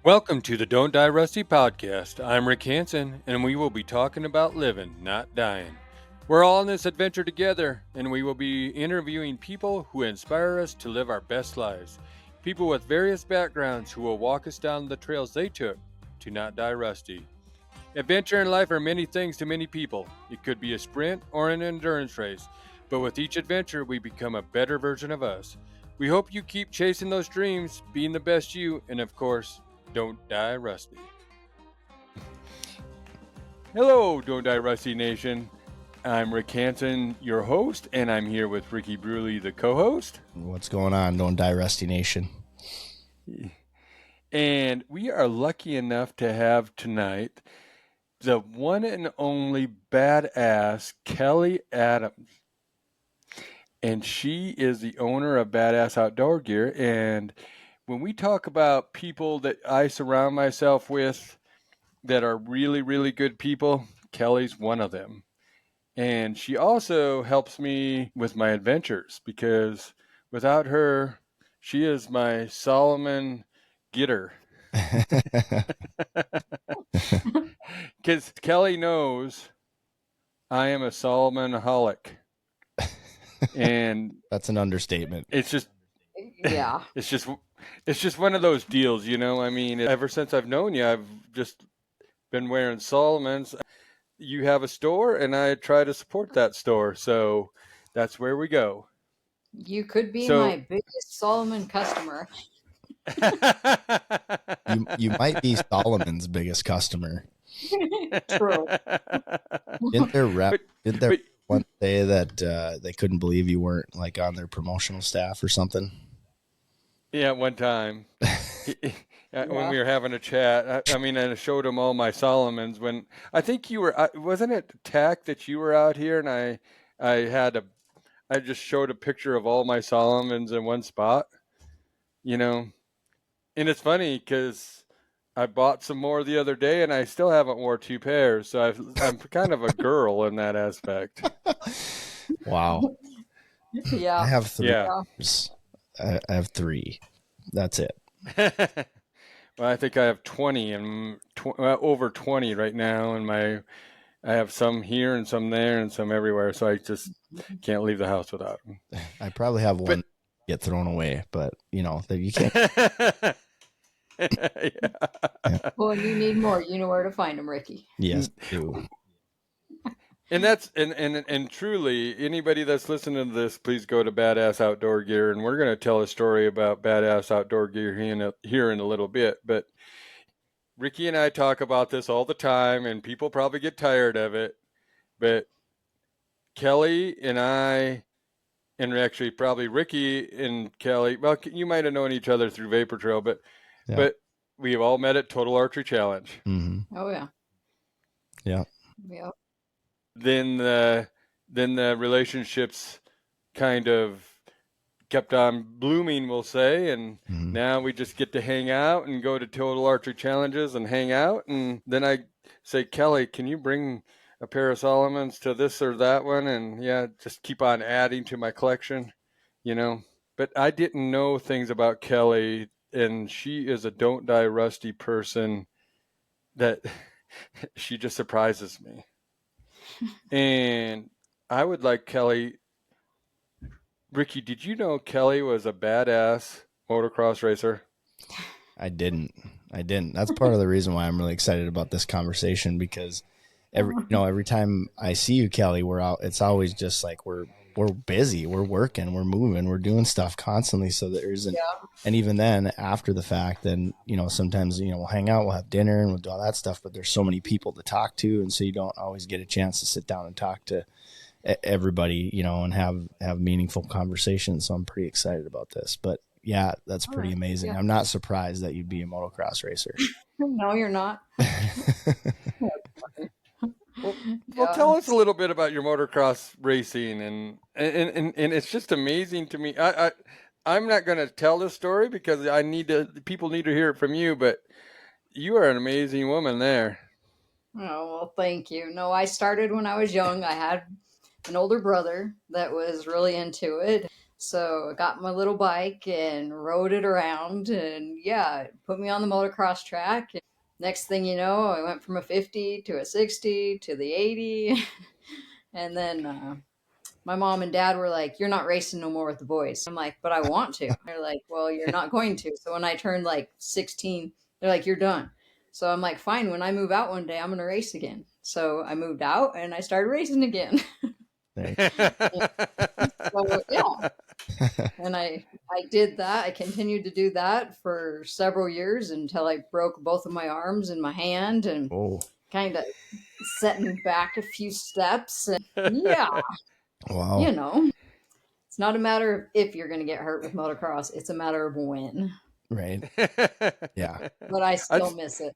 Welcome to the Don't Die Rusty podcast. I'm Rick Hanson, and we will be talking about living, not dying. We're all in this adventure together, and we will be interviewing people who inspire us to live our best lives. People with various backgrounds who will walk us down the trails they took to not die rusty. Adventure in life are many things to many people. It could be a sprint or an endurance race, but with each adventure, we become a better version of us. We hope you keep chasing those dreams, being the best you, and of course, don't die rusty. Hello, Don't Die Rusty Nation. I'm Rick Hanson, your host, and I'm here with Ricky Brule, the co-host. What's going on, Don't Die Rusty Nation? And we are lucky enough to have tonight the one and only badass Kelle Adams. And she is the owner of Badass Outdoor Gear. And when we talk about people that I surround myself with that are really, really good people, Kelle's one of them. And she also helps me with my adventures because without her, she is my Solomon getter. Because Kelle knows I am a Solomon-aholic. And that's an understatement. It's just, yeah. It's just one of those deals, you know. I mean, ever since I've known you, I've just been wearing Solomon's. You have a store, and I try to support that store, so that's where we go. You could be my biggest Solomon customer. you might be Solomon's biggest customer. True. Didn't their one say that they couldn't believe you weren't like on their promotional staff or something? Yeah, one time when we were having a chat, and I showed him all my Solomons. When I think you were, wasn't it TAC that you were out here, and I just showed a picture of all my Solomons in one spot, you know. And it's funny because I bought some more the other day, and I still haven't wore 2 pairs. So I'm kind of a girl in that aspect. Wow. Yeah. I have 3. Yeah. I have 3. That's it. Well, I think I have 20 and over 20 right now, and I have some here and some there and some everywhere. So I just can't leave the house without them. I probably have one get thrown away, but you know that you can't. Yeah. Well, you need more. You know where to find them, Ricky. Yes, I do. And that's and truly, anybody that's listening to this, please go to Badass Outdoor Gear, and we're going to tell a story about Badass Outdoor Gear here in a little bit. But Ricky and I talk about this all the time, and people probably get tired of it. But Kelle and I, and actually probably Ricky and Kelle, well, you might have known each other through Vapor Trail, but we have all met at Total Archery Challenge. Mm-hmm. Oh yeah. Yeah. Yeah. Then the relationships kind of kept on blooming, we'll say, and now we just get to hang out and go to Total Archery Challenges and hang out. And then I say, Kelle, can you bring a pair of Solomons to this or that one? And just keep on adding to my collection, you know. But I didn't know things about Kelle, and she is a don't die rusty person that she just surprises me. And I would like Kelle. Ricky, did you know Kelle was a badass motocross racer? I didn't. That's part of the reason why I'm really excited about this conversation, because every time I see you, Kelle, we're out. It's always just like we're busy, we're working, we're moving, we're doing stuff constantly. So there isn't, and even then after the fact, then, sometimes, we'll hang out, we'll have dinner and we'll do all that stuff, but there's so many people to talk to. And so you don't always get a chance to sit down and talk to everybody, and have meaningful conversations. So I'm pretty excited about this, but yeah, that's pretty amazing. Yeah. I'm not surprised that you'd be a motocross racer. No, you're not. Well, tell us a little bit about your motocross racing, and it's just amazing to me. I'm not going to tell this story because people need to hear it from you, but you are an amazing woman there. Oh, well, thank you. No, I started when I was young. I had an older brother that was really into it. So I got my little bike and rode it around, and yeah, it put me on the motocross track. And next thing you know, I went from a 50 to a 60 to the 80. And then my mom and dad were like, "You're not racing no more with the boys." I'm like, "But I want to." They're like, "Well, you're not going to." So when I turned like 16, they're like, "You're done." So I'm like, "Fine, when I move out one day, I'm going to race again." So I moved out and I started racing again. So yeah, and I did that. I continued to do that for several years until I broke both of my arms and my hand, and Oh, kind of set me back a few steps. And yeah, wow. you know, it's not a matter of if you're going to get hurt with motocross; it's a matter of when. Right. Yeah. But I still That's- miss it.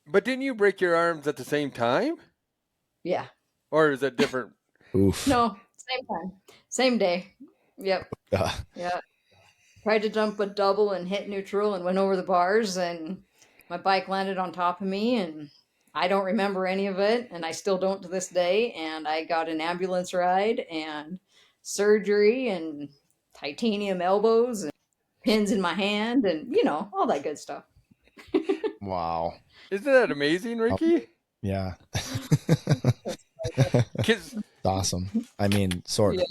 but didn't you break your arms at the same time? Yeah. Or is that different? Oof. No, same time, same day. Yep. Uh, Yeah. Tried to jump a double and hit neutral and went over the bars, and my bike landed on top of me, and I don't remember any of it, and I still don't to this day. And I got an ambulance ride and surgery and titanium elbows and pins in my hand and all that good stuff. wow. Isn't that amazing, Ricky? Yeah. Kids, It's awesome. I mean, sort Yeah,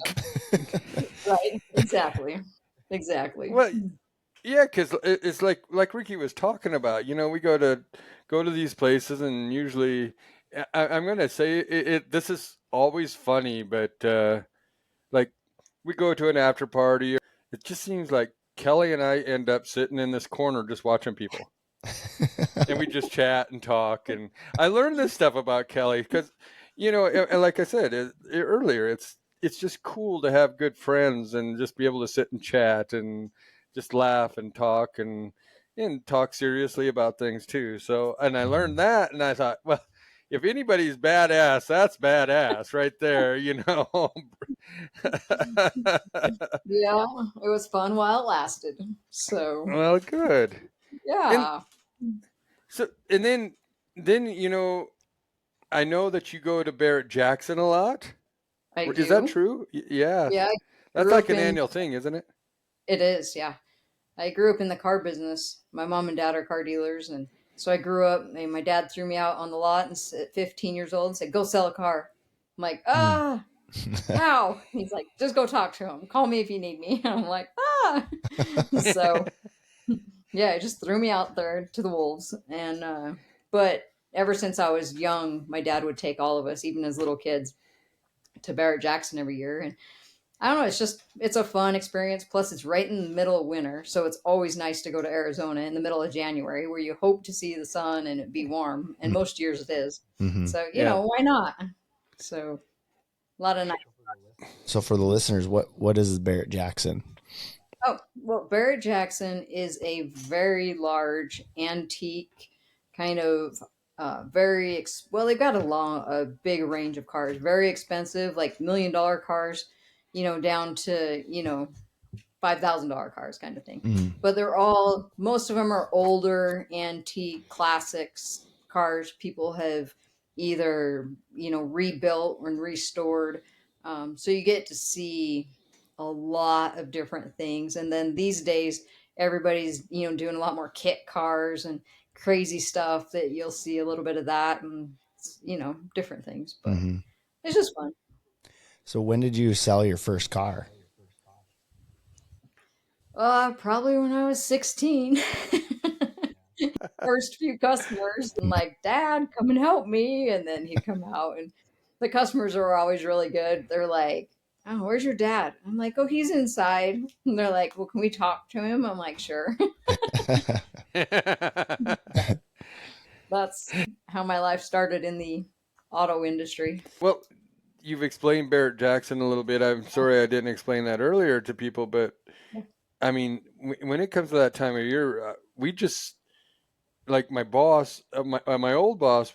of. right. Exactly. well, yeah, because it's like Ricky was talking about. We go to these places, and usually, I'm gonna say it. This is always funny, but like we go to an after party. It just seems like Kelly and I end up sitting in this corner just watching people, and we just chat and talk. And I learned this stuff about Kelly because, and like I said earlier, it's just cool to have good friends and just be able to sit and chat and just laugh and talk seriously about things too. So, and I learned that, and I thought, well, if anybody's badass, that's badass right there, Yeah, it was fun while it lasted. So, Well, good. And yeah, so, and then I know that you go to Barrett Jackson a lot. I Is that do. true? Yeah, Yeah, I that's grew like up an in annual thing, isn't it? it is, yeah. I grew up in the car business. My mom and dad are car dealers, and so I grew up. And my dad threw me out on the lot and at 15 years old and said, "Go sell a car." I'm like, Mm. how? He's like, "Just go talk to him. Call me if you need me." And I'm like, ah. So yeah, it just threw me out there to the wolves. And but ever since I was young, my dad would take all of us, even as little kids, to Barrett Jackson every year. And I don't know, it's a fun experience. Plus, it's right in the middle of winter, so it's always nice to go to Arizona in the middle of January, where you hope to see the sun and it be warm. And most years it is. Mm-hmm. So Yeah. why not? So a lot of nice. So for the listeners, what is Barrett Jackson? Oh well, Barrett Jackson is a very large antique kind of. Well, they've got a big range of cars, very expensive, like $1 million cars, down to $5,000 cars kind of thing. Mm. But most of them are older, antique, classics cars people have either, rebuilt and restored. So you get to see a lot of different things. And then these days, everybody's, doing a lot more kit cars and crazy stuff that you'll see a little bit of that and, different things. But Mm-hmm. it's just fun. So when did you sell your first car? Probably when I was 16. First few customers, and like, "Dad, come and help me." And then he'd come out, and the customers are always really good. They're like, "Oh, where's your dad?" I'm like, "Oh, he's inside." And they're like, "Well, can we talk to him?" I'm like, "Sure." That's how my life started in the auto industry. Well, you've explained Barrett Jackson a little bit. I'm sorry I didn't explain that earlier to people, but I mean, when it comes to that time of year, we just like my boss, my old boss,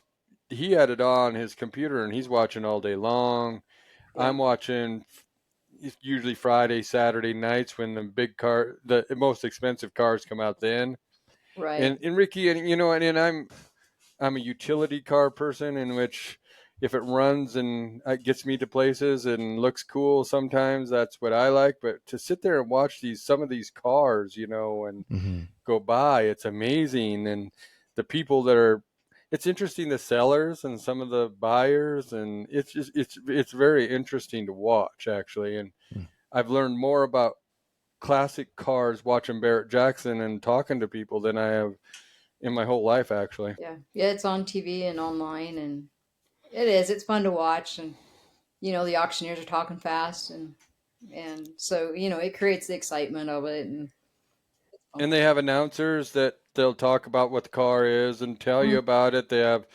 he had it on his computer and he's watching all day long. Yeah. I'm watching usually Friday, Saturday nights when the most expensive cars come out then. Right. And Ricky, and and I'm a utility car person in which if it runs and gets me to places and looks cool, sometimes that's what I like. But to sit there and watch some of these cars, you know, and go by, it's amazing. And the people that are, it's interesting, the sellers and some of the buyers, and it's very interesting to watch, actually. And I've learned more about classic cars watching Barrett Jackson and talking to people than I have in my whole life, actually. Yeah. Yeah, it's on TV and online, and it's fun to watch. And, the auctioneers are talking fast, and so, it creates the excitement of it. And And they have announcers that they'll talk about what the car is and tell you about it. They have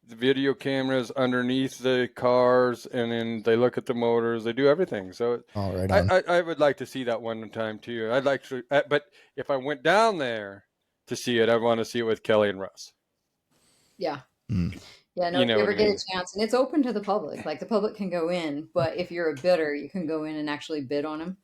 the video cameras underneath the cars, and then they look at the motors. They do everything. So right on. I would like to see that one time too. I'd like to, but if I went down there to see it, I'd want to see it with Kelly and Russ. yeah. Yeah, no, You if know you what ever I get mean? a chance, and it's open to the public. Like, the public can go in, but if you're a bidder, you can go in and actually bid on them.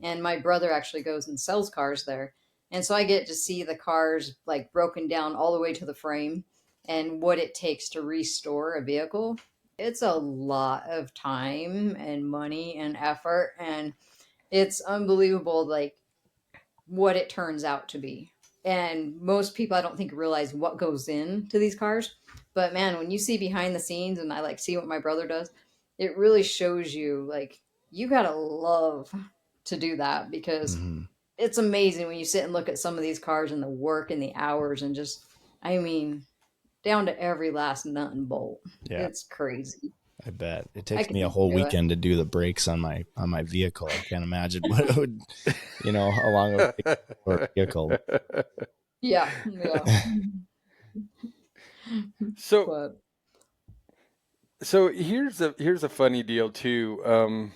And my brother actually goes and sells cars there. And so I get to see the cars like broken down all the way to the frame and what it takes to restore a vehicle. It's a lot of time and money and effort, and it's unbelievable, like, what it turns out to be. And most people, I don't think, realize what goes into these cars. But man, when you see behind the scenes, and I like see what my brother does, it really shows you, like, you gotta love to do that, because it's amazing when you sit and look at some of these cars and the work and the hours, and just, I mean, down to every last nut and bolt. Yeah, It's crazy. I bet it I takes me a couldn't whole do it. weekend to do the brakes on my vehicle. I can't imagine what it would, how long it would take for a vehicle. Yeah, yeah. So But so here's a funny deal too.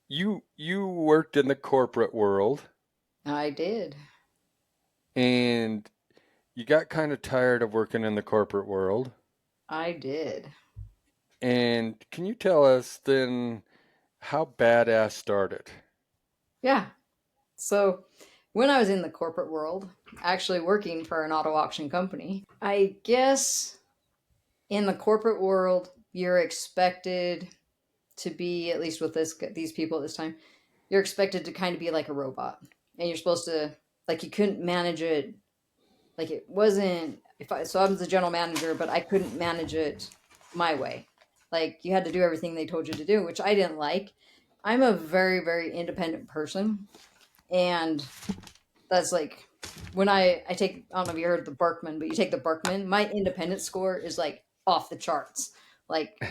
You worked in the corporate world, I did. and you got kind of tired of working in the corporate world. I did. And can you tell us then how Badass started? Yeah. So when I was in the corporate world, actually working for an auto auction company, I guess in the corporate world, you're expected to be, at least with these people at this time, you're expected to kind of be like a robot. And you're supposed to, like, you couldn't manage it. Like, it wasn't, so I was the general manager, but I couldn't manage it my way. Like, you had to do everything they told you to do, which I didn't like. I'm a very, very independent person. And that's like, when I take, I don't know if you heard the Berkman, but you take the Berkman, my independence score is like off the charts, like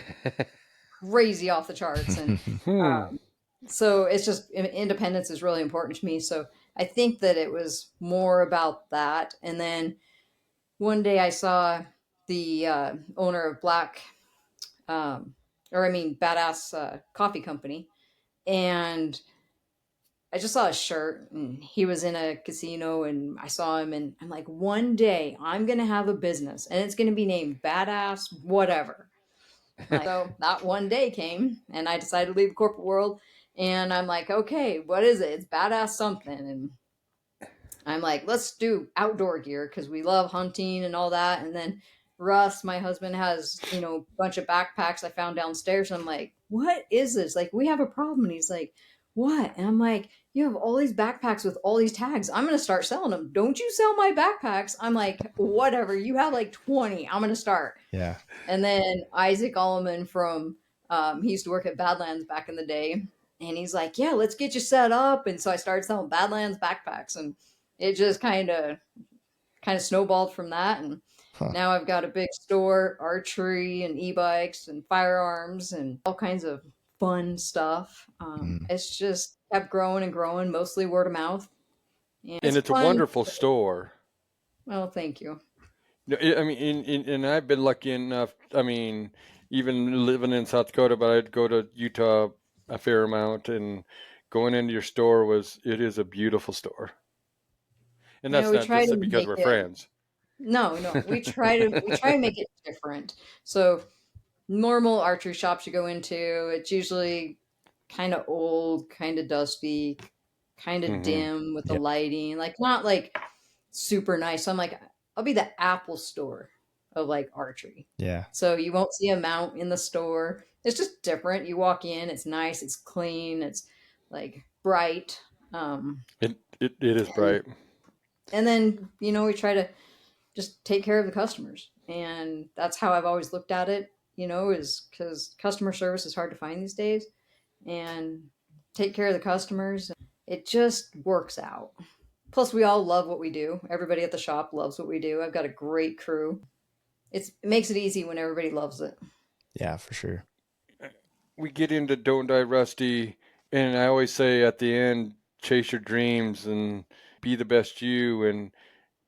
crazy off the charts. And Hmm. so it's just, independence is really important to me. So I think that it was more about that. And then one day I saw the owner of um, Badass Coffee Company, and I just saw a shirt, and he was in a casino, and I saw him, and I'm like, one day I'm gonna have a business and it's gonna be named Badass whatever. Like, so that one day came, and I decided to leave the corporate world, and I'm like, okay, what is it? It's Badass something. And I'm like, let's do outdoor gear because we love hunting and all that. And then Russ, my husband, has, a bunch of backpacks I found downstairs. And I'm like, what is this? Like, we have a problem. And he's like, what? And I'm like, you have all these backpacks with all these tags. I'm going to start selling them. Don't you sell my backpacks? I'm like, whatever. You have like 20. I'm going to start. Yeah. And then Isaac Alleman he used to work at Badlands back in the day. And he's like, yeah, let's get you set up. And so I started selling Badlands backpacks, and it just kind of snowballed from that. And now I've got a big store, archery and e-bikes and firearms and all kinds of fun stuff. It's just kept growing and growing, mostly word of mouth. And And it's it's a fun. wonderful store. Well, thank you. No, I mean, and I've been lucky enough. I mean, even living in South Dakota, but I'd go to Utah a fair amount, and going into your store it is a beautiful store. And that's We not try just to because make we're it. friends. No, we try to make it different. So normal archery shops you go into, it's usually kind of old, kind of dusty, kind of Hmm. dim with the Yeah. lighting, like not like super nice. So I'm like, I'll be the Apple store. of like archery. Yeah. So you won't see a mount in the store. It's just different. You walk in, it's nice, it's clean, it's like bright. It is bright. And then, we try to just take care of the customers. And that's how I've always looked at it, is because customer service is hard to find these days. And take care of the customers. It just works out. Plus, we all love what we do. Everybody at the shop loves what we do. I've got a great crew. It makes it easy when everybody loves it. Yeah, for sure. We get into Don't Die Rusty, and I always say at the end, chase your dreams and be the best you. And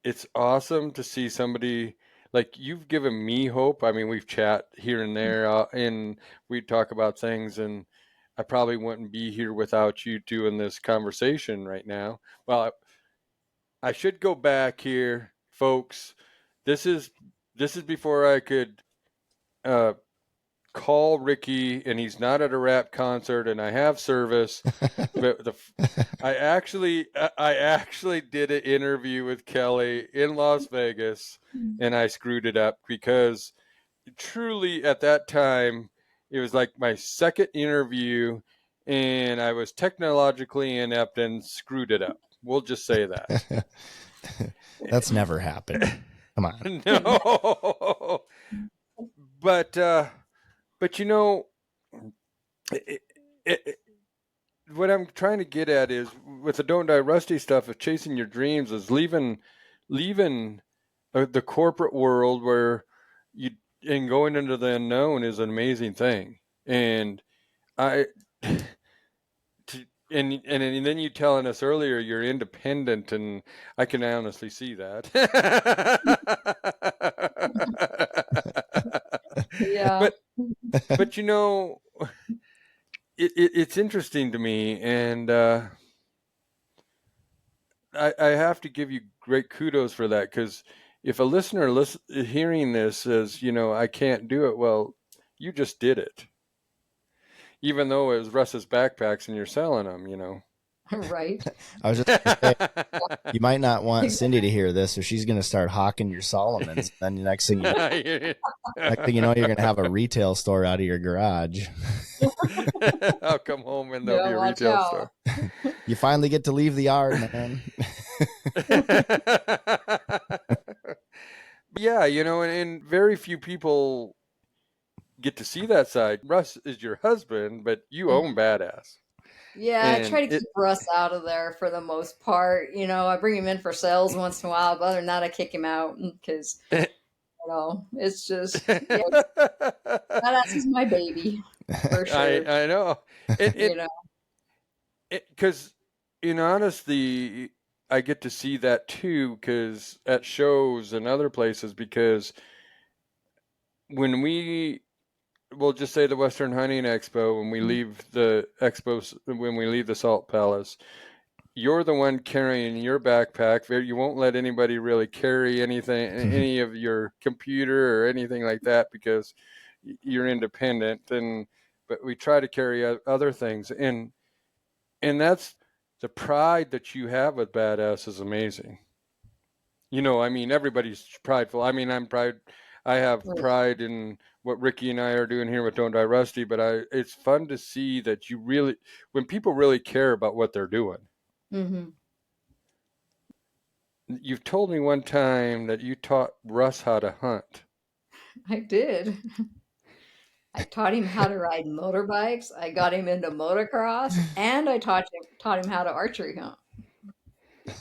it's awesome to see somebody like you've given me hope. I mean, we've chat here and there, and we talk about things, and I probably wouldn't be here without you doing this conversation right now. Well, I should go back here, folks. This is before I could call Ricky, and he's not at a rap concert, and I have service. But I actually did an interview with Kelly in Las Vegas, and I screwed it up because truly at that time it was like my second interview, and I was technologically inept and screwed it up. We'll just say that. That's never happened. Come on. No. But what I'm trying to get at is with the Don't Die Rusty stuff of chasing your dreams is leaving the corporate world where and going into the unknown is an amazing thing. And and then you telling us earlier you're independent, and I can honestly see that. Yeah. But it's interesting to me, and I have to give you great kudos for that, because if a listener hearing this says, I can't do it, well, you just did it. Even though it was Russ's backpacks and you're selling them, Right. I was just gonna say, you might not want Cindy to hear this, or she's going to start hawking your Solomons. Then the next thing you know, you're going to have a retail store out of your garage. I'll come home and there'll be a watch retail out. store. You finally get to leave the yard, man. Yeah, and very few people get to see that side. Russ is your husband, but you own Badass. Yeah, I And try to keep Russ out of there for the most part. I bring him in for sales once in a while, but other than that, I kick him out because, it's just, Badass is my baby, for sure. I know. Because, honestly, I get to see that too, because at shows and other places, because when we'll just say the Western Hunting Expo, when we leave the expos, when we leave the Salt Palace, you're the one carrying your backpack. You won't let anybody really carry anything, any of your computer or anything like that, because you're independent. But we try to carry other things, and that's the pride that you have with Badass is amazing. Everybody's prideful. I'm proud. I have pride in what Ricky and I are doing here with Don't Die Rusty, but it's fun to see that when people really care about what they're doing. Mm-hmm. You've told me one time that you taught Russ how to hunt. I did. I taught him how to ride motorbikes. I got him into motocross, and I taught him how to archery hunt.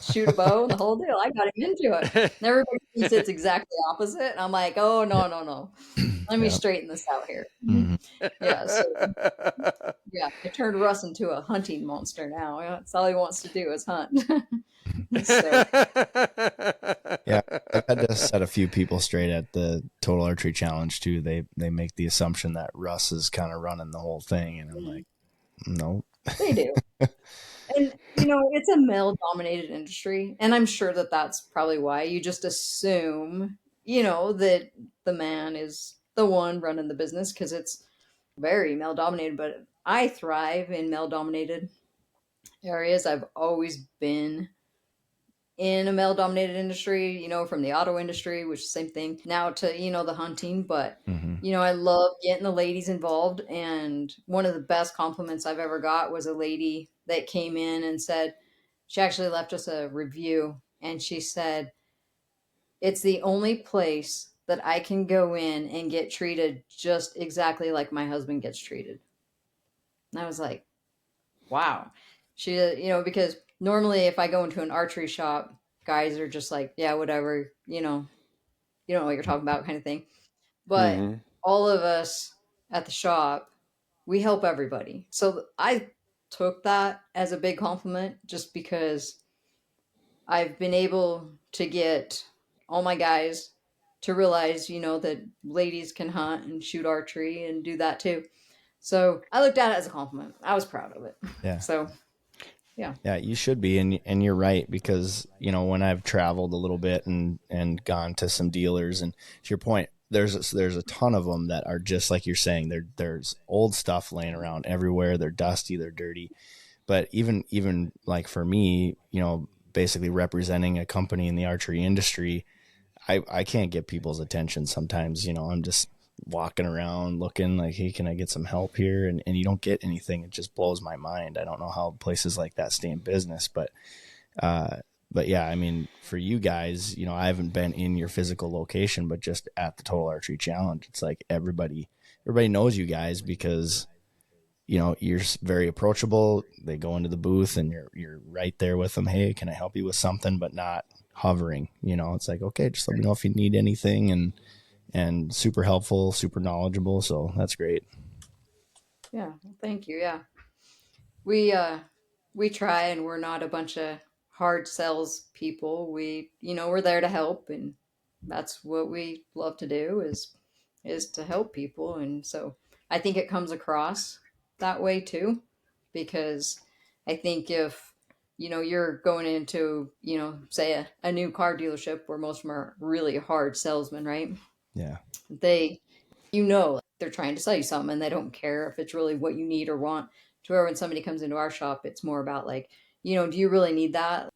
Shoot a bow and the whole deal. I got him into it. And everybody thinks it's exactly opposite. And I'm like, oh, no. Let me straighten this out here. Mm-hmm. Yeah. So, I turned Russ into a hunting monster now. That's all he wants to do is hunt. Yeah, I've had to set a few people straight at the Total Archery Challenge too. They make the assumption that Russ is kind of running the whole thing, and I'm like, no. They do. And, it's a male-dominated industry, and I'm sure that that's probably why you just assume, that the man is the one running the business, because it's very male-dominated, but I thrive in male-dominated areas. I've always been in a male dominated industry, from the auto industry, which is the same thing, now to, the hunting. But, Mm-hmm. I love getting the ladies involved. And one of the best compliments I've ever got was a lady that came in and said, she actually left us a review, and she said, it's the only place that I can go in and get treated just exactly like my husband gets treated. And I was like, wow. She, because normally if I go into an archery shop, guys are just like, yeah, whatever, you don't know what you're talking about kind of thing. But Mm-hmm. all of us at the shop, we help everybody. So I took that as a big compliment just because I've been able to get all my guys to realize, that ladies can hunt and shoot archery and do that too. So I looked at it as a compliment. I was proud of it. Yeah. So yeah. Yeah, you should be, and you're right, because when I've traveled a little bit and gone to some dealers, and to your point, there's a ton of them that are just like you're saying. There's old stuff laying around everywhere. They're dusty, they're dirty. But even like for me, basically representing a company in the archery industry, I can't get people's attention sometimes. I'm just walking around looking like, hey, can I get some help here? And you don't get anything. It just blows my mind. I don't know how places like that stay in business, but yeah, I mean, for you guys, I haven't been in your physical location, but just at the Total Archery Challenge, it's like everybody knows you guys because you're very approachable. They go into the booth and you're right there with them. Hey, can I help you with something? But not hovering. It's like, okay, just let me know if you need anything, and super helpful, super knowledgeable. So that's great. Yeah. Thank you. Yeah. We try, and we're not a bunch of hard sales people. We're there to help, and that's what we love to do is to help people. And so I think it comes across that way too, because I think if you're going into say a new car dealership where most of them are really hard salesmen, right? Yeah. They they're trying to sell you something, and they don't care if it's really what you need or want. To where when somebody comes into our shop, it's more about like, do you really need that?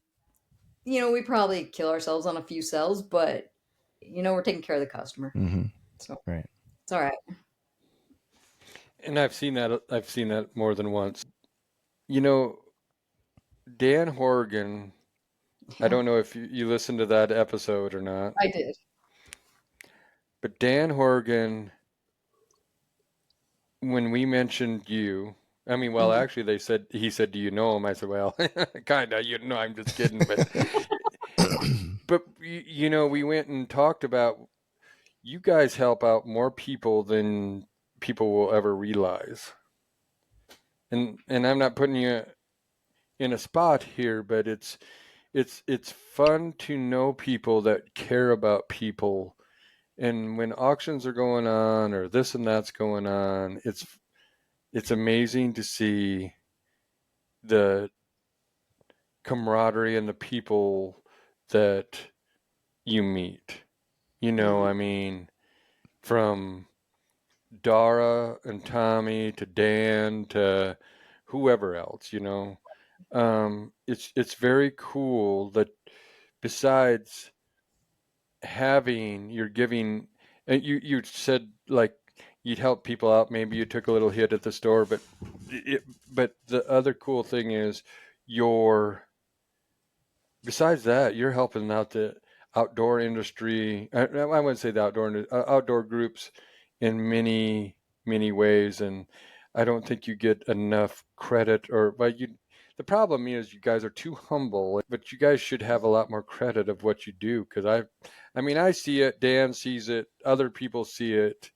We probably kill ourselves on a few sales, but we're taking care of the customer. Mm-hmm. So Right. it's all right. And I've seen that. I've seen that more than once. You know, Dan Horgan. I Yeah, don't know if you listened to that episode or not, I did. but Dan Horgan, when we mentioned you, I mean, well, Mhm. actually, he said, "Do you know him?" I said, "Well, kinda. I'm just kidding." But we went and talked about you guys help out more people than people will ever realize. And I'm not putting you in a spot here, but it's fun to know people that care about people. And when auctions are going on or this and that's going on, it's amazing to see the camaraderie and the people that you meet. Mhm. I mean, from Dara and Tommy to Dan to whoever else, it's very cool that besides having you're giving, and you said like you'd help people out, maybe you took a little hit at the store, but the other cool thing is you're besides that you're helping out the outdoor industry. I wouldn't say the outdoor groups in many ways, and I don't think you get enough credit. The problem is you guys are too humble, but you guys should have a lot more credit of what you do, because I mean, I see it, Dan sees it, other people see it.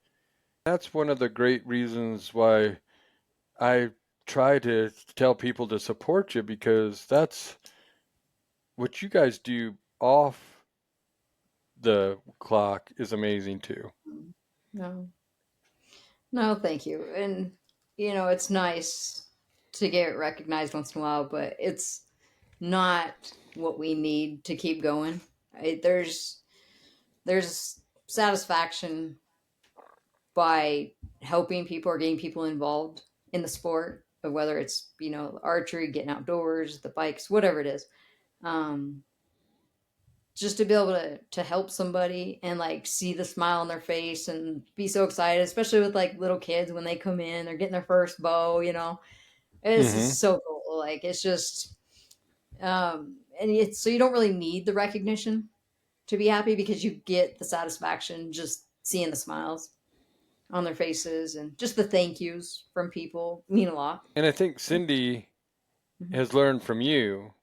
That's one of the great reasons why I try to tell people to support you, because that's what you guys do off the clock is amazing too. No, no, thank you. And it's nice to get recognized once in a while, but it's not what we need to keep going. There's satisfaction by helping people or getting people involved in the sport of whether it's archery, getting outdoors, the bikes, whatever it is. Um, just to be able to help somebody and like see the smile on their face and be so excited, especially with like little kids when they come in, they're getting their first bow, you know. It's Mm-hmm. just so cool. Like it's just and it's so you don't really need the recognition to be happy because you get the satisfaction just seeing the smiles on their faces and just the thank yous from people mean a lot. And I think Cindy Mhm. has learned from you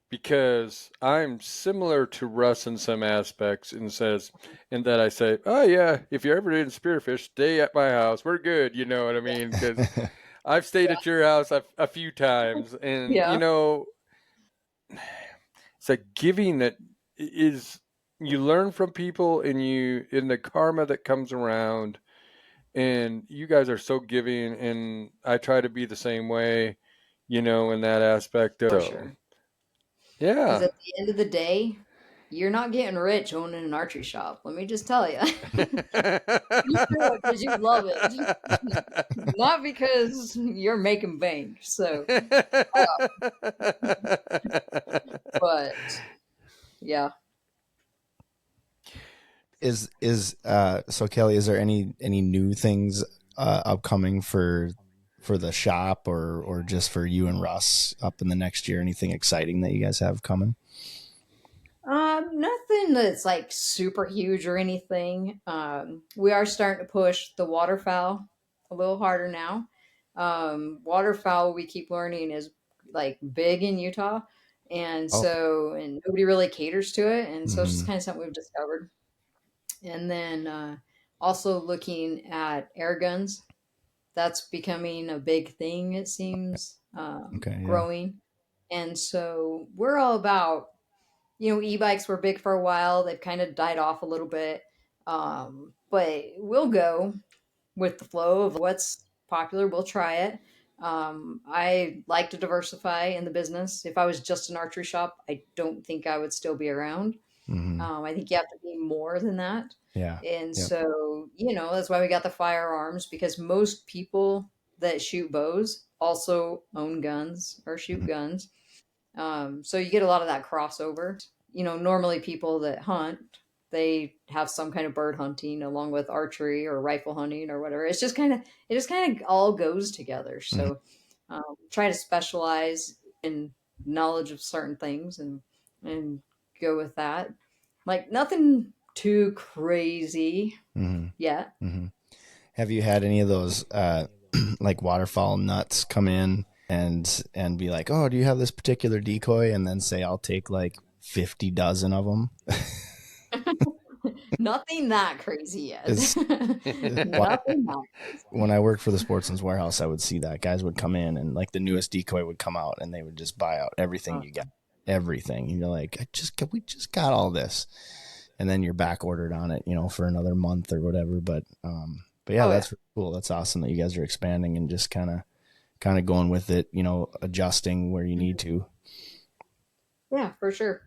because I'm similar to Russ in some aspects and says, in that I say, oh yeah, if you're ever in spearfish, stay at my house. We're good. You know what I mean? Because I've stayed at your house a few times, and Yeah, it's like giving that is you learn from people, and you in the karma that comes around, and you guys are so giving, and I try to be the same way, in that aspect. for So sure. Because yeah. at the end of the day, you're not getting rich owning an archery shop. Let me just tell you. You do it because you love it, not because you're making bank. So, but yeah. So Kelly, is there any new things upcoming for the shop or just for you and Russ up in the next year? Anything exciting that you guys have coming? Nothing that's like super huge or anything. We are starting to push the waterfowl a little harder now. Waterfowl, we keep learning, is like big in Utah, and Oh, so and nobody really caters to it, and so it's just mm-hmm. kind of something we've discovered. And then also looking at air guns, that's becoming a big thing. It seems Okay, yeah. growing, and so we're all about e-bikes were big for a while. They've kind of died off a little bit. But we'll go with the flow of what's popular. We'll try it. I like to diversify in the business. If I was just an archery shop, I don't think I would still be around. Mm-hmm. I think you have to be more than that. Yeah. And Yep. so, that's why we got the firearms because most people that shoot bows also own guns or shoot guns. So you get a lot of that crossover. Normally people that hunt, they have some kind of bird hunting along with archery or rifle hunting or whatever. It just kind of all goes together. Mm-hmm. So try to specialize in knowledge of certain things and go with that. Like nothing too crazy Mm-hmm. yet. Mm-hmm. Have you had any of those like waterfowl nuts come in and be like, "Oh, do you have this particular decoy?" And then say, "I'll take like 50 dozen of them." Nothing that crazy yet. Is Nothing that crazy. when I worked for the Sportsman's Warehouse, I would see that guys would come in and like the newest decoy would come out and they would just buy out everything you got, everything. And you're like, we just got all this, and then you're back ordered on it, for another month or whatever. But yeah, Oh yeah. that's really cool. That's awesome that you guys are expanding and just kind of going with it, adjusting where you need to. Yeah, for sure.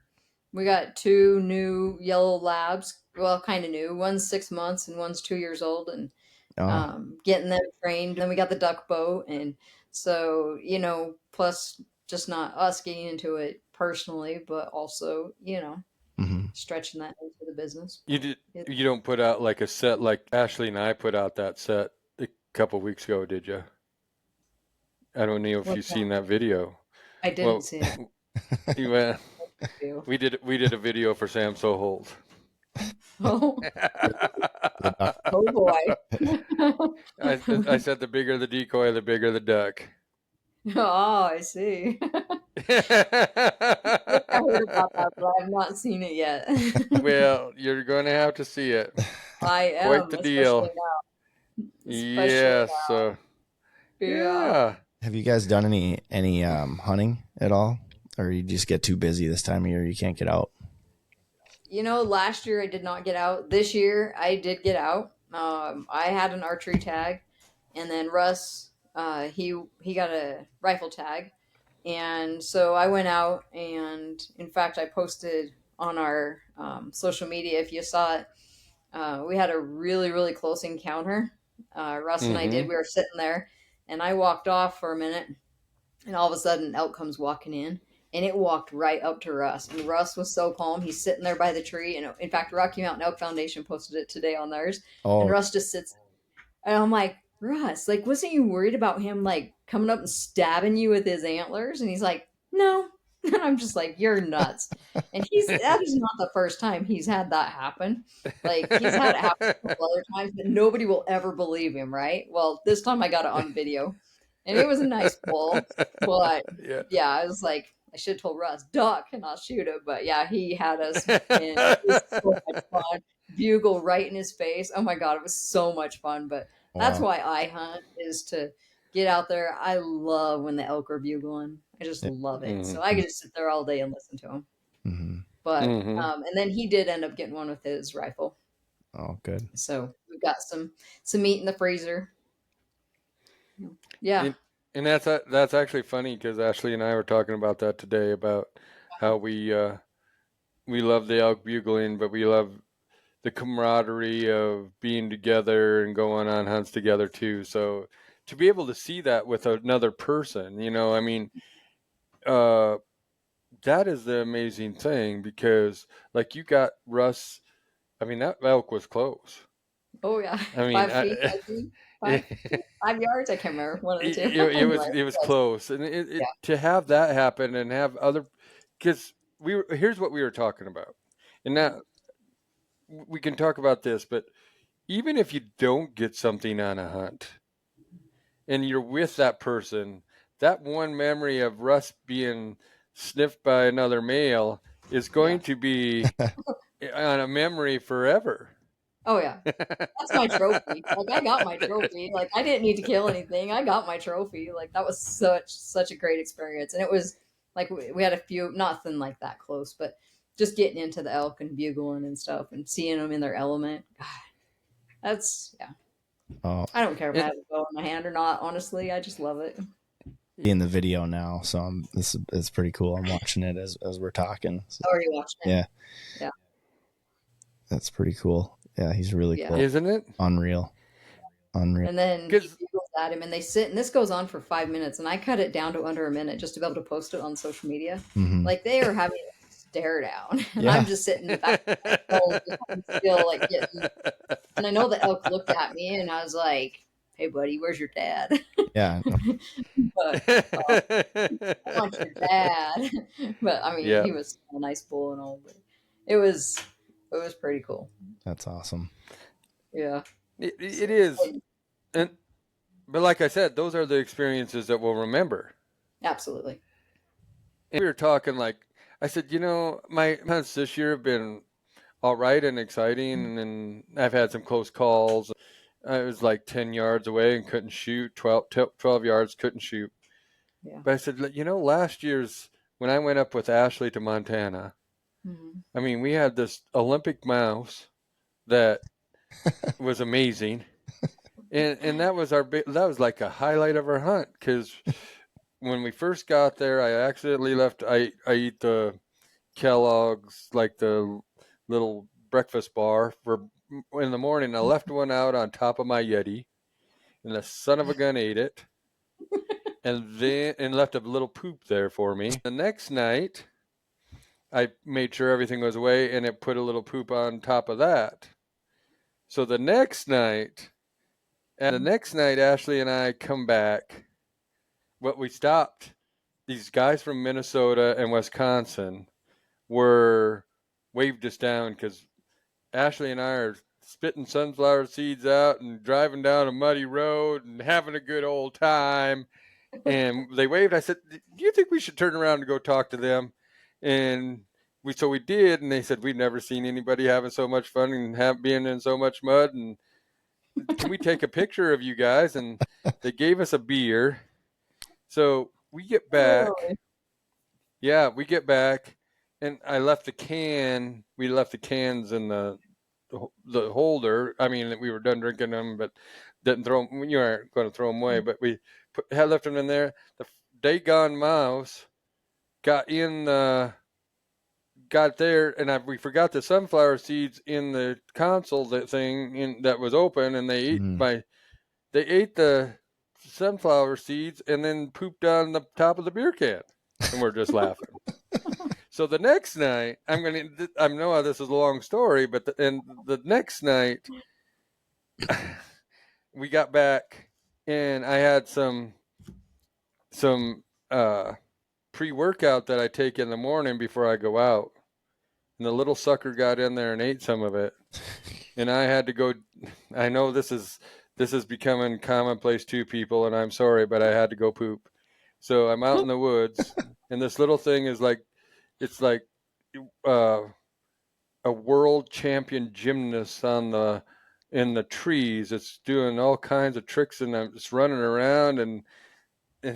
We got two new yellow labs. Well, kind of new. One's 6 months and one's 2 years old, and Oh, getting them trained. Then we got the duck boat, and so plus just not us getting into it personally, but also mm-hmm. stretching that into the business. You did. It, You don't put out like a set like Ashley and I put out that set a couple weeks ago, did you? I don't know if what's you've that? sone that video. I didn't Well, see it. you went. Too. We did a video for Sam Soholt. Oh, The duck. oh boy. I said the bigger the decoy, the bigger the duck. Oh, I see. I think I heard about that, but I have not seen it yet. Well, you're going to have to see it. I Quite am, the especially deal. now. Especially Yes. So now. Yeah. yeah. Have you guys done any hunting at all, or you just get too busy this time of year you can't get out? Last year I did not get out. This year I did get out. I had an archery tag, and then Russ, he got a rifle tag, and so I went out. And in fact, I posted on our social media. If you saw it, we had a really really close encounter. Russ and I did. Mm-hmm. We were sitting there, and I walked off for a minute, and all of a sudden, elk comes walking in, and it walked right up to Russ. And Russ was so calm. He's sitting there by the tree. And in fact, Rocky Mountain Elk Foundation posted it today on theirs. And Oh, Russ just sits. And I'm like, Russ, like, wasn't you worried about him like coming up and stabbing you with his antlers? And he's like, no. And I'm just like, you're nuts. And that is not the first time he's had that happen. Like, he's had it happen a couple other times, but nobody will ever believe him, right? Well, this time I got it on video. And it was a nice bull. But yeah, I was like, I should have told Russ, duck, and I'll shoot him. But yeah, he had us, and it was so much fun. Bugle right in his face. Oh my God, it was so much fun. But that's wow. why I hunt, is to get out there. I love when the elk are bugling. I just love it. So I could just sit there all day and listen to them. Mm-hmm. But and then he did end up getting one with his rifle. Oh, good. So we've got some meat in the freezer. Yeah. And that's actually funny, because Ashley and I were talking about that today, about how we love the elk bugling, but we love the camaraderie of being together and going on hunts together too. So to be able to see that with another person, I mean, that is the amazing thing, because like you got Russ. I mean, that elk was close. Oh yeah. I mean, 5 yards. I can't remember, one of the two. It was close, and to have that happen and have other, because here's what we were talking about, and now we can talk about this, but even if you don't get something on a hunt, and you're with that person, that one memory of Russ being sniffed by another male is going to be on a memory forever. Oh yeah, that's my trophy. Like, I got my trophy. Like, I didn't need to kill anything. I got my trophy. Like, that was such a great experience. And it was like we had a few, nothing like that close, but just getting into the elk and bugling and stuff and seeing them in their element. God, that's Oh, I don't care if I have a bow in my hand or not. Honestly, I just love it. in the video now, so it's pretty cool. I'm watching it as we're talking. So, Oh, are you watching it? Yeah. That's pretty cool. Yeah, he's really cool. Isn't it? Unreal. And then he bugles at him, and they sit, and this goes on for 5 minutes, and I cut it down to under a minute just to be able to post it on social media. Mm-hmm. Like, they are having a stare down, and I'm just sitting in the back of the still, like, getting. And I know the elk looked at me, and I was like, "Hey, buddy, where's your dad?" Yeah. But I want your dad. But I mean, he was a nice bull and all, but it was pretty cool. That's awesome. Yeah. It is. But like I said, those are the experiences that we'll remember. Absolutely. And we were talking, like I said, my hunts this year have been all right and exciting, and I've had some close calls. I was like 10 yards away and couldn't shoot, 12 yards, couldn't shoot. Yeah. But I said, last year's, when I went up with Ashley to Montana, I mean, we had this Olympic mouse that was amazing. And that was that was like a highlight of our hunt, because when we first got there, I accidentally left, I eat the Kellogg's, like the little breakfast bar in the morning. I left one out on top of my Yeti, and the son of a gun ate it, and left a little poop there for me. The next night, I made sure everything was away, and it put a little poop on top of that. So the next night, Ashley and I come back. What we stopped, these guys from Minnesota and Wisconsin waved us down, because Ashley and I are spitting sunflower seeds out and driving down a muddy road and having a good old time. And they waved. I said, "Do you think we should turn around and go talk to them?" And we did. And they said, "We've never seen anybody having so much fun and being in so much mud. And can we take a picture of you guys?" And they gave us a beer. So we get back. Yeah, we get back, and I left the can. We left the cans in the holder. I mean, we were done drinking them, but didn't throw them. You aren't going to throw them away, but we had left them in there. The daggone mouse got there, and we forgot the sunflower seeds in the console that was open, and they ate the sunflower seeds and then pooped on the top of the beer can. And we're just laughing. So the next night, I know this is a long story, but the next night, we got back, and I had some pre-workout that I take in the morning before I go out. And the little sucker got in there and ate some of it. And I had to go. I know this is becoming commonplace to people, and I'm sorry, but I had to go poop. So I'm out in the woods, and this little thing is like, it's like a world champion gymnast in the trees. It's doing all kinds of tricks, and I'm just running around, and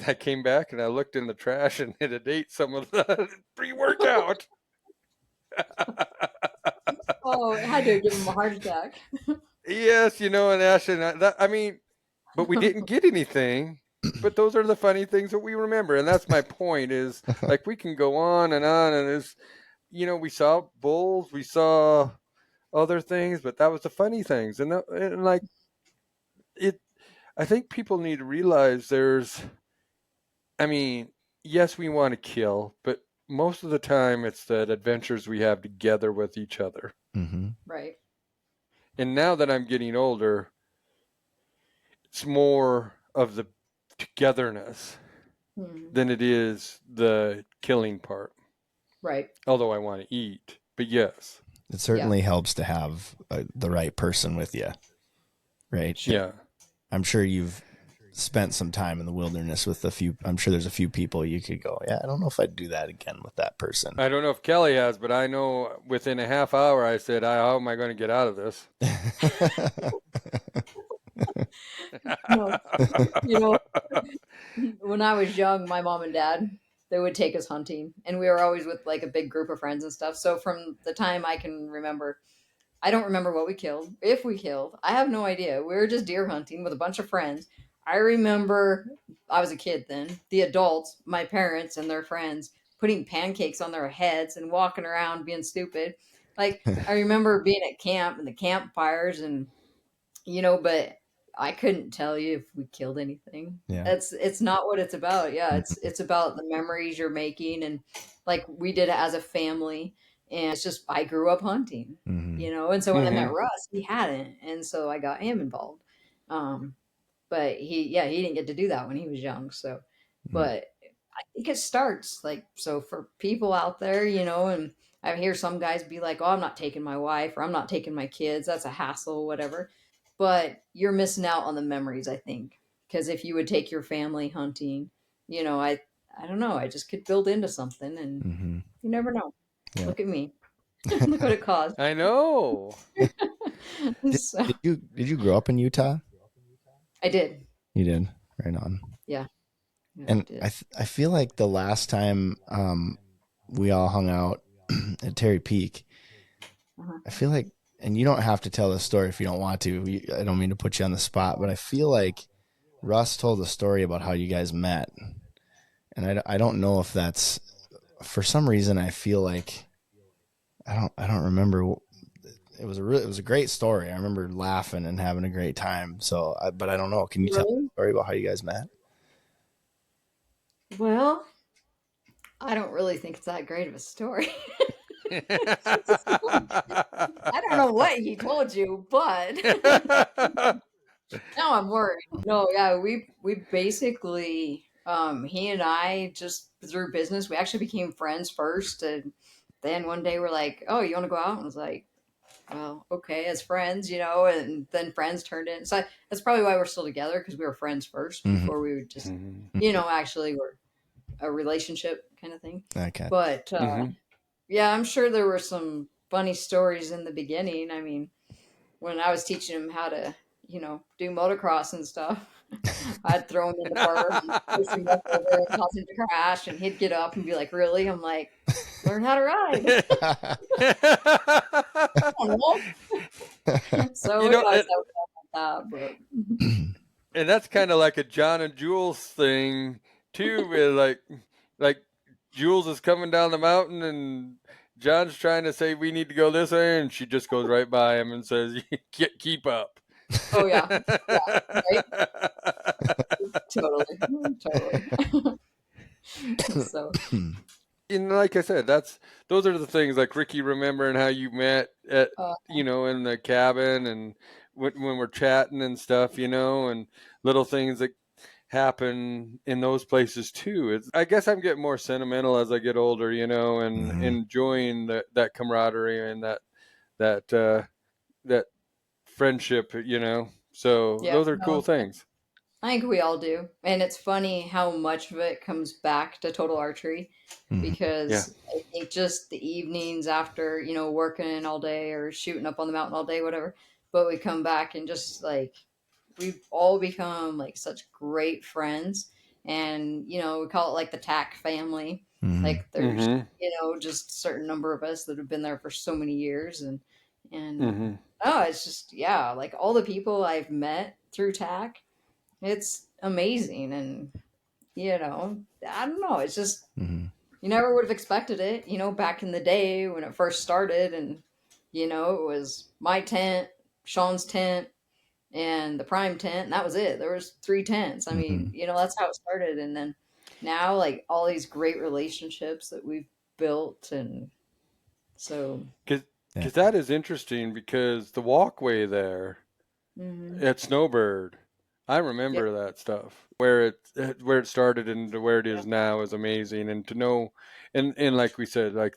I came back and I looked in the trash, and it had ate some of the pre-workout. Oh, it had to give him a heart attack. Yes, and Ash and I mean, but we didn't get anything. But those are the funny things that we remember, and that's my point. Is like we can go on, and it's, we saw bulls, we saw other things, but that was the funny things, and like it. I think people need to realize yes, we want to kill, but most of the time it's the adventures we have together with each other. Mm-hmm. Right. And now that I'm getting older, it's more of the togetherness than it is the killing part. Right. Although I want to eat, but yes. It certainly helps to have the right person with you, right? Sure. Yeah. I'm sure you've spent some time in the wilderness with I'm sure there's a few people you could go, yeah, I don't know if I'd do that again with that person. I don't know if Kelly has, but I know within a half hour I said, how am I going to get out of this? When I was young, my mom and dad, they would take us hunting, and we were always with like a big group of friends and stuff. So from the time I can remember, I don't remember what we killed. If we killed, I have no idea. We were just deer hunting with a bunch of friends. I remember I was a kid then. The adults, my parents and their friends, putting pancakes on their heads and walking around being stupid. Like I remember being at camp and the campfires, and but I couldn't tell you if we killed anything. Yeah. It's not what it's about. Yeah, it's about the memories you're making, and like we did it as a family. And it's just I grew up hunting, and so when I met Russ, he hadn't, and so I got him involved. But he didn't get to do that when he was young. So, but I think it starts like so for people out there, and I hear some guys be like, "Oh, I'm not taking my wife, or I'm not taking my kids. That's a hassle, whatever." But you're missing out on the memories, I think, because if you would take your family hunting, I don't know, I just could build into something, and you never know. Yeah. Look at me. Look what it caused. I know. Did you grow up in Utah? I did. You did? Right on. Yeah. And I feel like the last time we all hung out at Terry Peak, I feel like, and you don't have to tell the story if you don't want to. I don't mean to put you on the spot, but I feel like Russ told a story about how you guys met. And I don't know if that's, for some reason, I feel like, I don't remember. It was a great story. I remember laughing and having a great time. So, but I don't know. Can you tell the story about how you guys met? Well, I don't really think it's that great of a story. I don't know what he told you, but now I'm worried. No, yeah, we basically, he and I just through business, we actually became friends first, and then one day we're like, "Oh, you want to go out?" And I was like, "Well, okay," as friends, and then friends turned in. So that's probably why we're still together, because we were friends first before we were just, actually were a relationship kind of thing. Okay. But yeah, I'm sure there were some funny stories in the beginning. I mean, when I was teaching him how to, do motocross and stuff, I'd throw him in the berm and push him up over and cause him to crash, and he'd get up and be like, "Really?" I'm like, "Learn how to ride." So and that's kind of like a John and Jules thing too, where like Jules is coming down the mountain and John's trying to say we need to go this way, and she just goes right by him and says, "Keep up." Oh yeah, right? Totally. So And like I said, those are the things like Ricky remembering how you met at uh, in the cabin and when we're chatting and stuff, and little things that happen in those places too. I guess I'm getting more sentimental as I get older, and enjoying that camaraderie and that friendship, So yeah, those are cool no, things. I think we all do. And it's funny how much of it comes back to total archery Yeah. because I think just the evenings after, working all day or shooting up on the mountain all day, whatever, but we come back and just like we've all become like such great friends. And, we call it like the TAC family. Like there's, Mm-hmm. just a certain number of us that have been there for so many years and Mm-hmm. oh, it's just yeah, like all the people I've met through TAC, it's amazing. And, I don't know, it's just you never would have expected it, back in the day when it first started and it was my tent, Sean's tent, and the prime tent, and that was it. There was three tents. I mean, that's how it started. And then now like all these great relationships that we've built and so Because that is interesting because the walkway there mhm. at Snowbird, I Yep. remember that stuff. Where it started and to where it Yep. is now is amazing. And to know, and like we said, like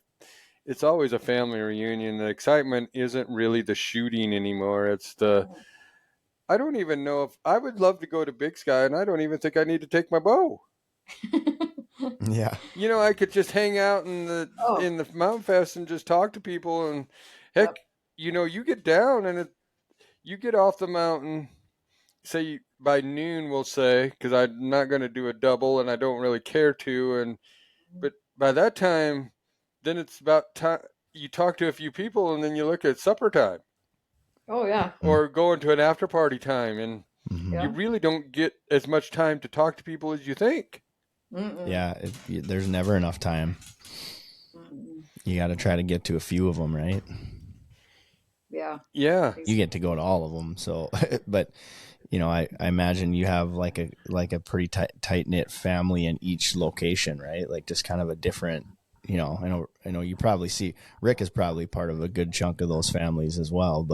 it's always a family reunion. The excitement isn't really the shooting anymore. It's I don't even know if I would love to go to Big Sky, and I don't even think I need to take my bow. Yeah. I could just hang out in the Oh, in the Mountain Fest and just talk to people, and heck, yep. you get down and you get off the mountain, say by noon, we'll say, because I'm not going to do a double, and I don't really care to, but by that time, then it's about time you talk to a few people, and then you look at supper time Oh yeah. or going to an after party time, and you Yeah. really don't get as much time to talk to people as you think. Mm-mm. Yeah. There's never enough time. Mm-mm. You got to try to get to a few of them, right? Yeah. Yeah. You get to go to all of them. So, but I imagine you have like a pretty tight knit family in each location, right? Like just kind of a different, I know you probably see Rick is probably part of a good chunk of those families as well,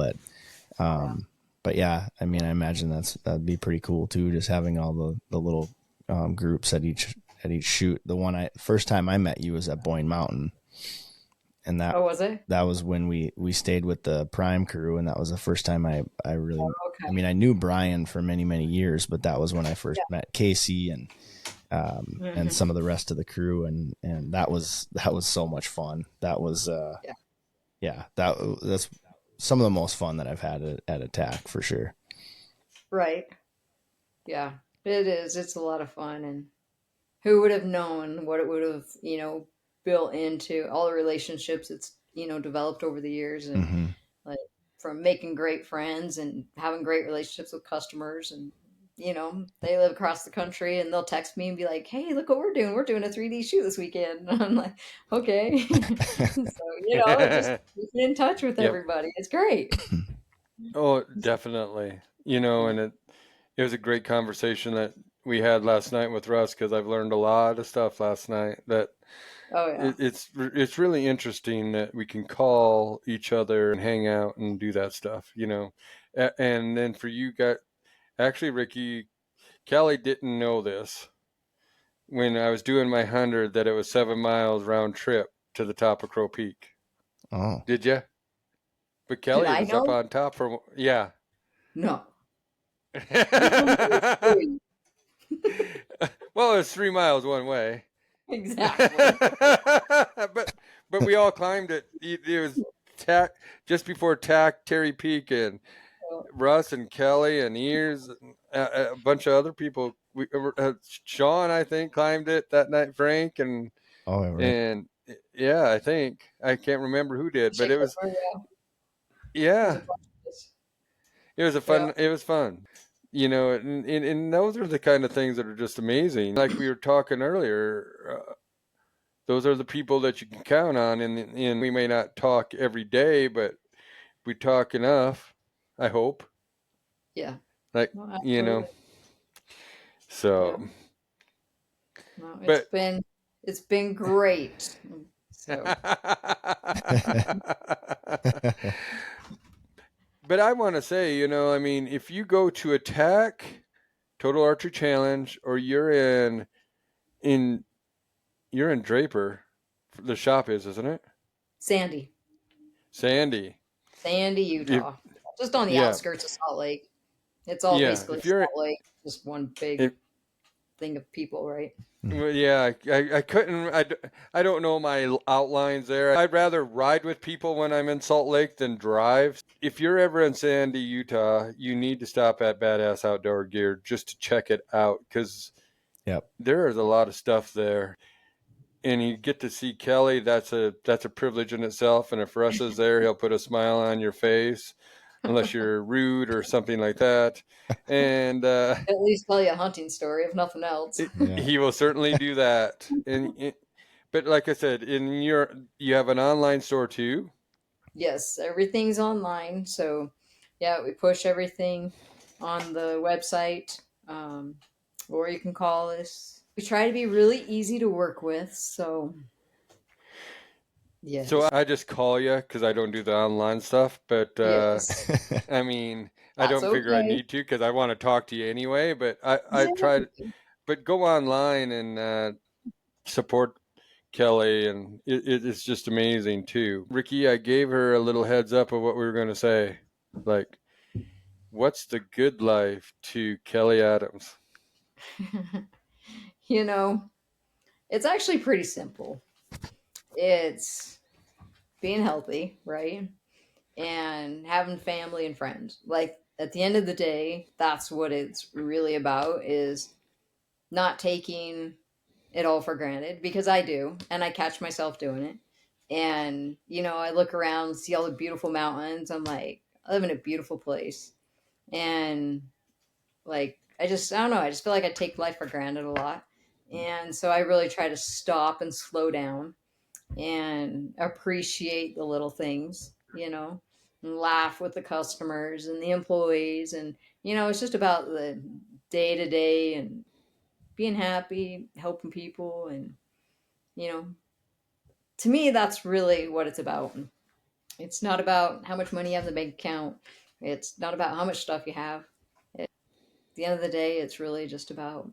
Yeah. but yeah, I mean, I imagine that'd be pretty cool too, just having all the little groups at each shoot. The first time I met you was at Boyne Mountain, and Oh, was it? that was when we stayed with the Prime crew, and that was the first time I really. Oh, okay. I mean, I knew Brian for many years, but that was when I first met Casey and Hmm. some of the rest of the crew, and that was so much fun. That was Yeah. yeah, that's some of the most fun that I've had at Attack for sure. Right. Yeah. It is. It's a lot of fun. And who would have known what it would have, built into all the relationships it's, developed over the years and Mm-hmm. like from making great friends and having great relationships with customers and they live across the country and they'll text me and be like, "Hey, look what we're doing. We're doing a 3D shoot this weekend." And I'm like, "Okay." So, it just keeping in touch with Yep. everybody. It's great. Oh, definitely. And it was a great conversation that we had last night with Russ because I've learned a lot of stuff last night that Oh yeah. it's really interesting that we can call each other and hang out and do that stuff, and then for you guys, actually, Ricky, Kelly didn't know this when I was doing my 100 that it was 7 miles round trip to the top of Crow Peak. Oh, Did you? But Did Kelly I was up know? on top for yeah. No. You told me it was 3. Well, it's 3 miles one way. Exactly. but we all climbed it. It was tack just before tack Terry Peak and So, Russ and Kelly and Ears and a bunch of other people. Sean, I think, climbed it that night. Frank oh, right. and yeah, I think I can't remember who did, but shake it was over, yeah. There's a yeah, bunch of us. it was a Yeah. fun. It was fun. And those are the kind of things that are just amazing. Like we were talking earlier, those are the people that you can count on. And we may not talk every day, but we talk enough, I hope. Yeah. Like, No, you know, absolutely. Yeah. so, No, it's but been It's been great. So But I want to say, I mean, if you go to Attack, Total Archery Challenge, or in you're in Draper, the shop is, isn't it? Sandy, Sandy. If, Utah, just on the yeah, outskirts of Salt Lake. It's all yeah. basically If you're, Salt Lake, just one big if, thing of people, right? well, yeah, I couldn't. I don't know my outlines there. I'd rather ride with people when I'm in Salt Lake than drive. If you're ever in Sandy, Utah, you need to stop at Badass Outdoor Gear just to check it out because Yep. there is a lot of stuff there. And you get to see Kelly. That's a privilege in itself. And if Russ is there, he'll put a smile on your face, unless you're rude or something like that. And At least tell you a hunting story, if nothing else. Yeah. he will certainly do that. But like I said, you have an online store too. Yes, everything's online. So, yeah, we push everything on the website, or you can call us. We try to be really easy to work with. So, yes, So I just call you because I don't do the online stuff. But yes, I mean, I that's don't figure I okay. need to because I want to talk to you anyway. But I tried. Exactly. But go online and support Kelly, and it's just amazing too. Ricky, I gave her a little heads up of what we were going to say. Like, what's the good life to Kelly Adams? You know, it's actually pretty simple. It's being healthy, right? And having family and friends. Like at the end of the day, that's what it's really about is not taking it all for granted because I do and I catch myself doing it. And I look around, see all the beautiful mountains. I'm like, I live in a beautiful place. And like I don't know, I just feel like I take life for granted a lot. And so I really try to stop and slow down and appreciate the little things, and laugh with the customers and the employees. And, it's just about the day to day and being happy, helping people. And, you know, to me, that's really what it's about. It's not about how much money you have in the bank account, it's not about how much stuff you have. At the end of the day, it's really just about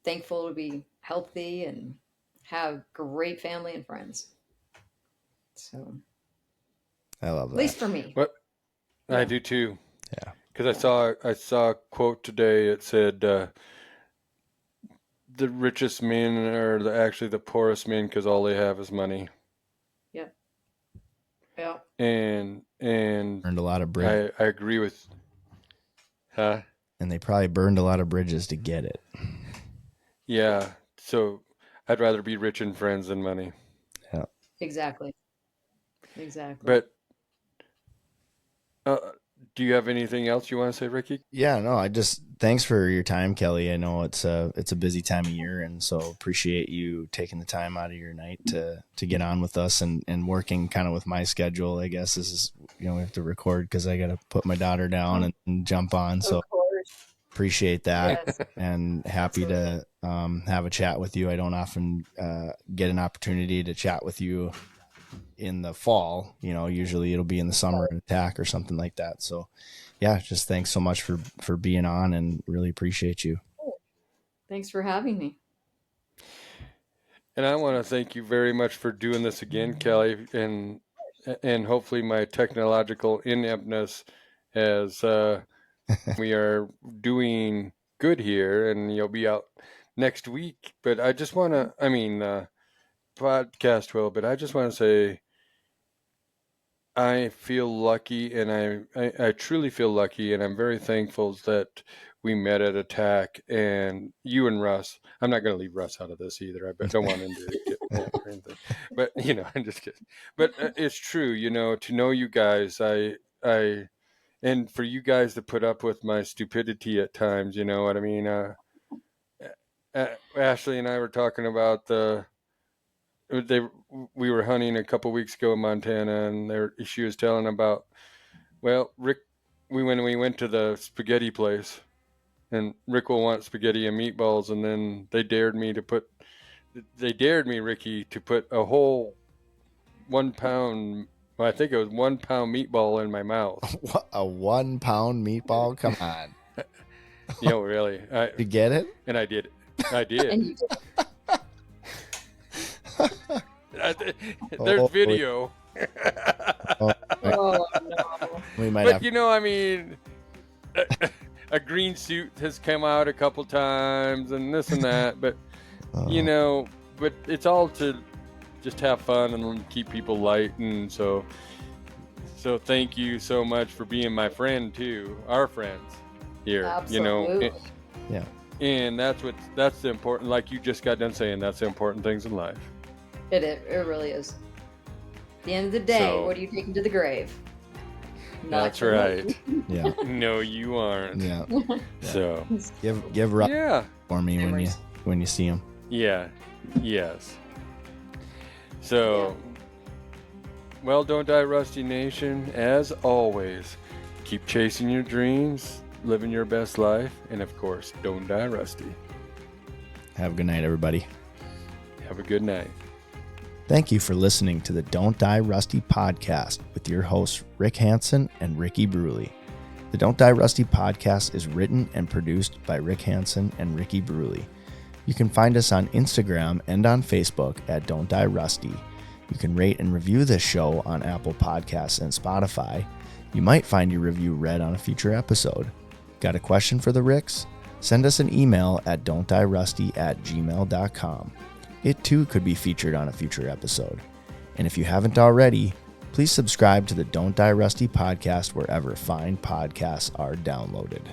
thankful to be healthy and have great family and friends. So, I love at least that. for me. What I Yeah. do too. Yeah. Because I saw a quote today. It said the richest men are actually the poorest men because all they have is money. Yeah. Yeah. And Burned a lot of bridges, I agree with, huh? and they probably burned a lot of bridges to get it. Yeah. So I'd rather be rich in friends than money. Yeah. Exactly. Exactly. But uh, do you have anything else you want to say, Ricky? Yeah, no, thanks for your time, Kelly. I know it's a busy time of year, and so appreciate you taking the time out of your night to get on with us and working kind of with my schedule. I guess this is, we have to record because I got to put my daughter down and jump on. So Of course. appreciate that, Yes. and happy to have a chat with you. I don't often get an opportunity to chat with you in the fall. Usually it'll be in the summer at Attack or something like that. So yeah, just thanks so much for being on, and really appreciate you. Thanks for having me. And I want to thank you very much for doing this again, Kelly, and hopefully my technological ineptness has we are doing good here, and you'll be out next week. But I just want to, podcast will, but I just want to say I feel lucky, and I truly feel lucky, and I'm very thankful that we met at Attack, and you and Russ. I'm not going to leave Russ out of this either. I don't want him to get mad or anything. But I'm just kidding. But it's true, to know you guys. And for you guys to put up with my stupidity at times, you know what I mean. Ashley and I were talking about we were hunting a couple weeks ago in Montana, and she was telling about, well, Rick, when we went to the spaghetti place, and Rick will want spaghetti and meatballs, and then they dared me to put they dared me, Ricky, to put a whole 1 pound, well, I think it was 1 pound meatball in my mouth. What, a 1 pound meatball? Come on. Really. You get it? And I did it. I did. And you did. There's video. Oh, Oh no. we might But have. I mean, a green suit has come out a couple times and this and that, but but it's all to just have fun and keep people light, and so thank you so much for being my friend too, our friends here. Absolutely. Yeah. And that's the important, like you just got done saying, that's the important things in life. It really is. At the end of the day, So- what are you taking to the grave? Not That's for me. right. Yeah. No, you aren't. Yeah. So Give Rob yeah. for me when you see him. Yeah. Yes. So, well, don't die, Rusty Nation. As always, keep chasing your dreams, living your best life, and of course, don't die, Rusty. Have a good night, everybody. Have a good night. Thank you for listening to the Don't Die Rusty podcast with your hosts, Rick Hanson and Ricky Brule. The Don't Die Rusty podcast is written and produced by Rick Hanson and Ricky Brule. You can find us on Instagram and on Facebook at Don't Die Rusty. You can rate and review this show on Apple Podcasts and Spotify. You might find your review read on a future episode. Got a question for the Ricks? Send us an email at don'tdierusty@gmail.com. It too could be featured on a future episode. And if you haven't already, please subscribe to the Don't Die Rusty podcast wherever fine podcasts are downloaded.